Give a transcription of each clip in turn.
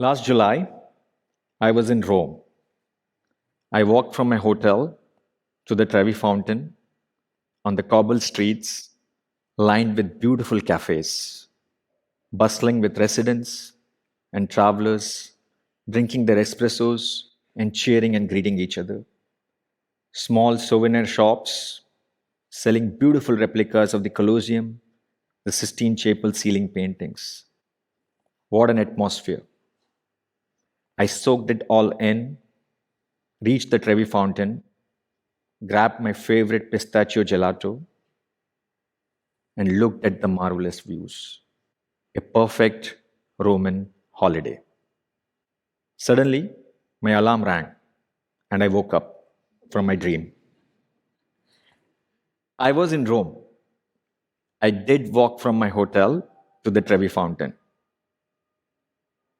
Last July, I was in Rome. I walked from my hotel to the Trevi Fountain on the cobbled streets lined with beautiful cafes, bustling with residents and travelers drinking their espressos and cheering and greeting each other. Small souvenir shops selling beautiful replicas of the Colosseum, the Sistine Chapel ceiling paintings. What an atmosphere! I soaked it all in, reached the Trevi Fountain, grabbed my favorite pistachio gelato, and looked at the marvelous views. A perfect Roman holiday. Suddenly, my alarm rang and I woke up from my dream. I was in Rome. I did walk from my hotel to the Trevi Fountain,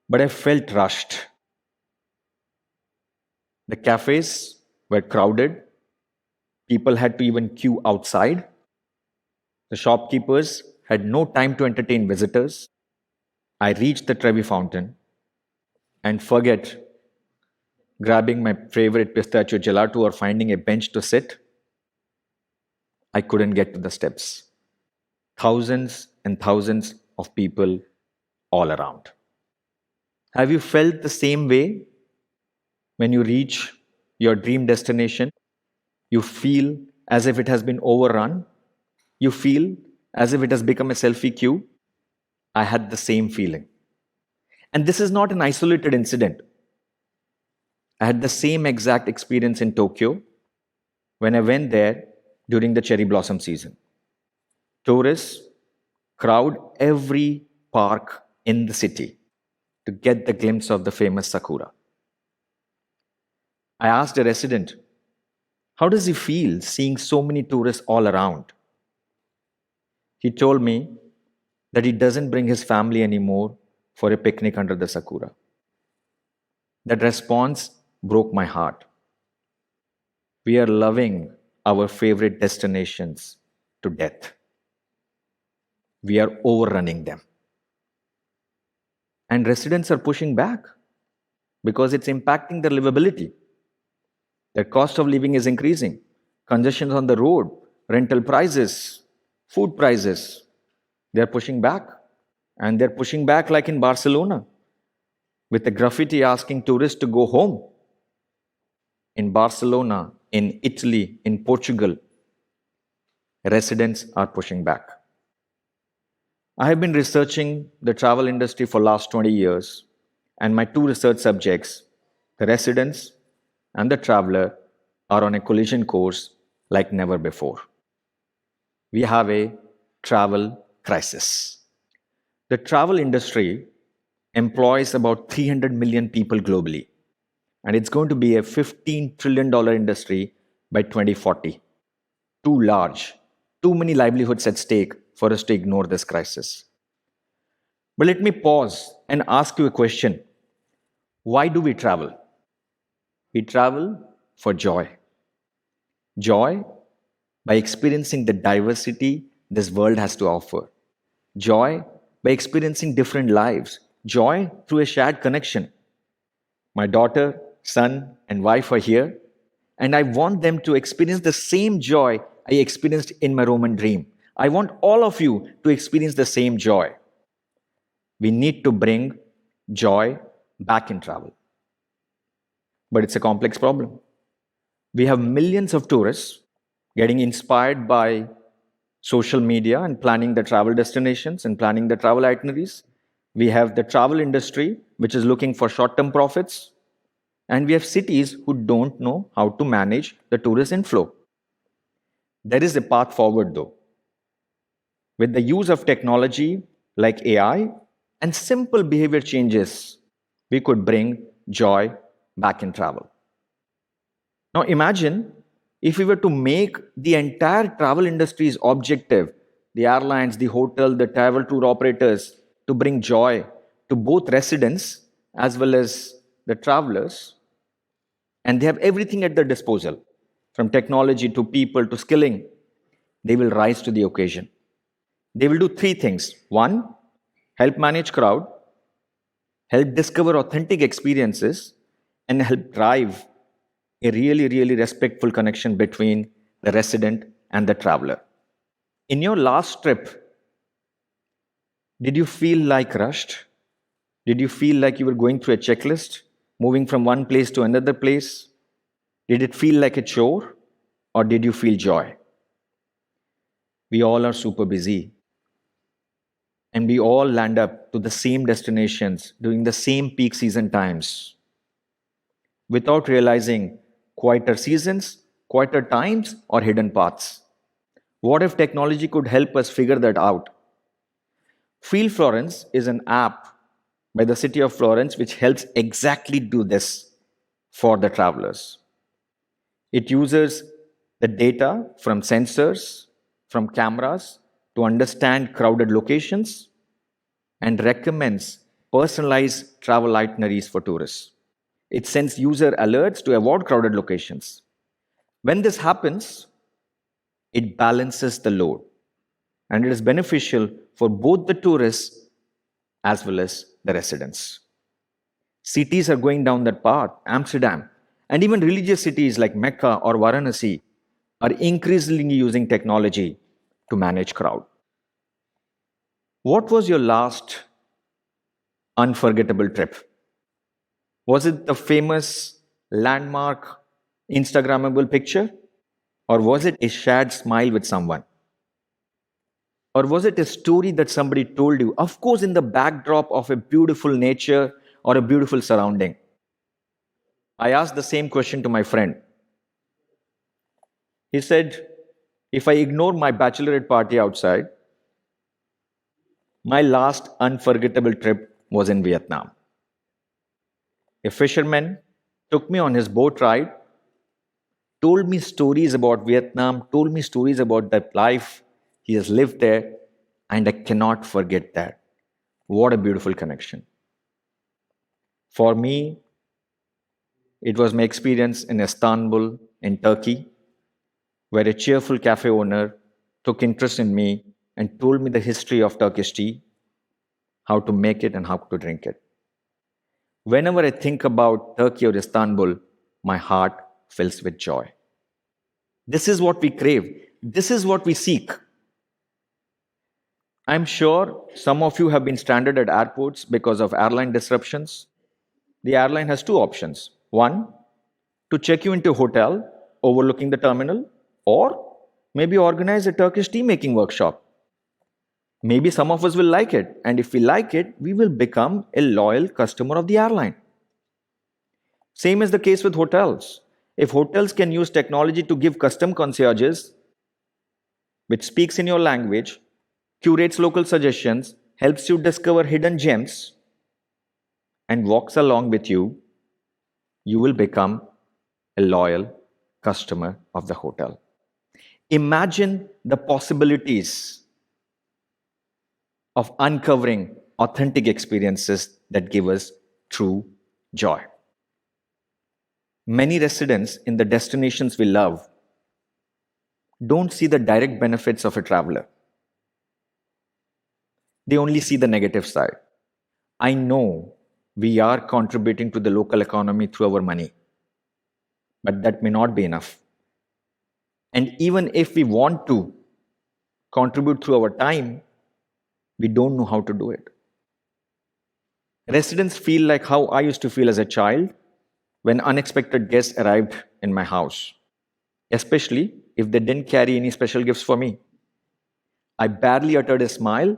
but I felt rushed. The cafes were crowded, people had to even queue outside. The shopkeepers had no time to entertain visitors. I reached the Trevi Fountain and forget grabbing my favorite pistachio gelato or finding a bench to sit. I couldn't get to the steps. Thousands and thousands of people all around. Have you felt the same way when you reach your dream destination? You feel as if it has been overrun. You feel as if it has become a selfie queue. I had the same feeling. And this is not an isolated incident. I had the same exact experience in Tokyo when I went there during the cherry blossom season. Tourists crowd every park in the city to get the glimpse of the famous sakura. I asked a resident, how does he feel seeing so many tourists all around? He told me that he doesn't bring his family anymore for a picnic under the sakura. That response broke my heart. We are loving our favorite destinations to death. We are overrunning them. And residents are pushing back because it's impacting their livability. Their cost of living is increasing. Congestion on the road, rental prices, food prices. They're pushing back. And they're pushing back like in Barcelona, with a graffiti asking tourists to go home. In Barcelona, in Italy, in Portugal, residents are pushing back. I have been researching the travel industry for last 20 years, and my two research subjects, the residents and the traveler, are on a collision course like never before. We have a travel crisis. The travel industry employs about 300 million people globally, and it's going to be a $15 trillion industry by 2040. Too large, too many livelihoods at stake for us to ignore this crisis. But let me pause and ask you a question. Why do we travel? We travel for joy. Joy by experiencing the diversity this world has to offer. Joy by experiencing different lives. Joy through a shared connection. My daughter, son, and wife are here, and I want them to experience the same joy I experienced in my Roman dream. I want all of you to experience the same joy. We need to bring joy back in travel. But it's a complex problem. We have millions of tourists getting inspired by social media and planning the travel destinations and planning the travel itineraries. We have the travel industry, which is looking for short-term profits. And we have cities who don't know how to manage the tourist inflow. There is a path forward, though. With the use of technology like AI and simple behavior changes, we could bring joy back in travel. Now imagine if we were to make the entire travel industry's objective, the airlines, the hotel, the travel tour operators, to bring joy to both residents as well as the travelers, and they have everything at their disposal, from technology to people to skilling, they will rise to the occasion. They will do three things. One, help manage crowd. help discover authentic experiences, and help drive a really, really respectful connection between the resident and the traveler. In your last trip, did you feel like rushed? Did you feel like you were going through a checklist, moving from one place to another place? Did it feel like a chore, or did you feel joy? We all are super busy, and we all land up to the same destinations during the same peak season times without realizing quieter seasons, quieter times, or hidden paths. What if technology could help us figure that out? Feel Florence is an app by the city of Florence which helps exactly do this for the travelers. It uses the data from sensors, from cameras to understand crowded locations and recommends personalized travel itineraries for tourists. It sends user alerts to avoid crowded locations. When this happens, it balances the load and it is beneficial for both the tourists as well as the residents. Cities are going down that path. Amsterdam and even religious cities like Mecca or Varanasi are increasingly using technology to manage crowd. What was your last unforgettable trip? Was it the famous landmark Instagrammable picture? Or was it a shared smile with someone? Or was it a story that somebody told you, of course, in the backdrop of a beautiful nature or a beautiful surrounding? I asked the same question to my friend. He said, if I ignore my bachelorette party outside, my last unforgettable trip was in Vietnam. A fisherman took me on his boat ride, told me stories about Vietnam, told me stories about that life he has lived there, and I cannot forget that. What a beautiful connection. For me, it was my experience in Istanbul, in Turkey, where a cheerful cafe owner took interest in me and told me the history of Turkish tea, how to make it, and how to drink it. Whenever I think about Turkey or Istanbul, my heart fills with joy. This is what we crave. This is what we seek. I'm sure some of you have been stranded at airports because of airline disruptions. The airline has two options. One, to check you into a hotel overlooking the terminal, or maybe organize a Turkish tea making workshop. Maybe some of us will like it, and if we like it, we will become a loyal customer of the airline. Same is the case with hotels. If hotels can use technology to give custom concierges, which speaks in your language, curates local suggestions, helps you discover hidden gems, and walks along with you, you will become a loyal customer of the hotel. Imagine the possibilities of uncovering authentic experiences that give us true joy. Many residents in the destinations we love don't see the direct benefits of a traveler. They only see the negative side. I know we are contributing to the local economy through our money, but that may not be enough. And even if we want to contribute through our time, we don't know how to do it. Residents feel like how I used to feel as a child when unexpected guests arrived in my house, especially if they didn't carry any special gifts for me. I barely uttered a smile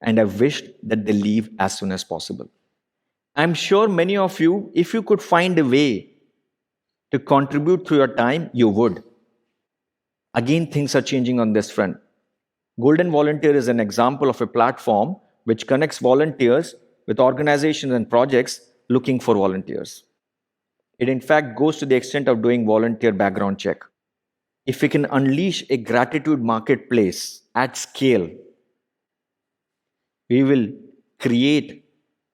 and I wished that they leave as soon as possible. I'm sure many of you, if you could find a way to contribute through your time, you would. Again, things are changing on this front. Golden Volunteer is an example of a platform which connects volunteers with organizations and projects looking for volunteers. It in fact goes to the extent of doing volunteer background check. If we can unleash a gratitude marketplace at scale, we will create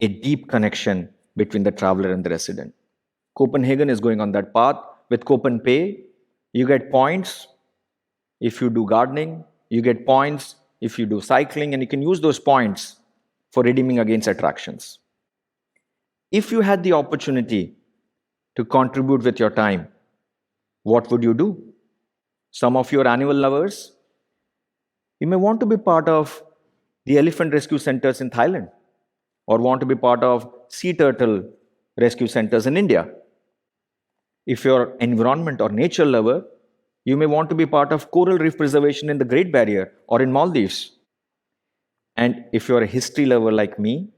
a deep connection between the traveler and the resident. Copenhagen is going on that path. With CopenPay, you get points if you do gardening, you get points if you do cycling, and you can use those points for redeeming against attractions. If you had the opportunity to contribute with your time, what would you do? Some of your animal lovers, you may want to be part of the elephant rescue centers in Thailand or want to be part of sea turtle rescue centers in India. If you're environment or nature lover, you may want to be part of coral reef preservation in the Great Barrier or in Maldives. And if you're a history lover like me,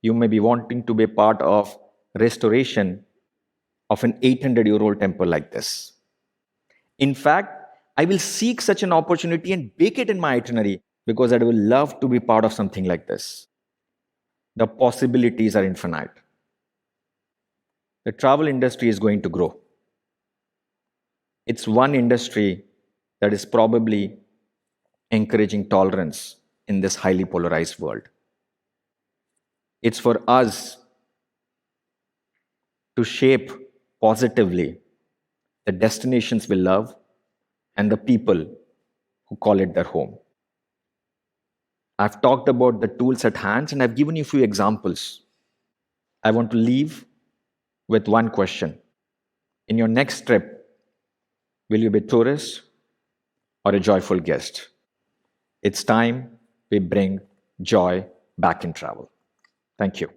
you may be wanting to be part of restoration of an 800-year-old temple like this. In fact, I will seek such an opportunity and bake it in my itinerary because I will love to be part of something like this. The possibilities are infinite. The travel industry is going to grow. It's one industry that is probably encouraging tolerance in this highly polarized world. It's for us to shape positively the destinations we love and the people who call it their home. I've talked about the tools at hand and I've given you a few examples. I want to leave with one question. In your next trip, will you be a tourist or a joyful guest? It's time we bring joy back in travel. Thank you.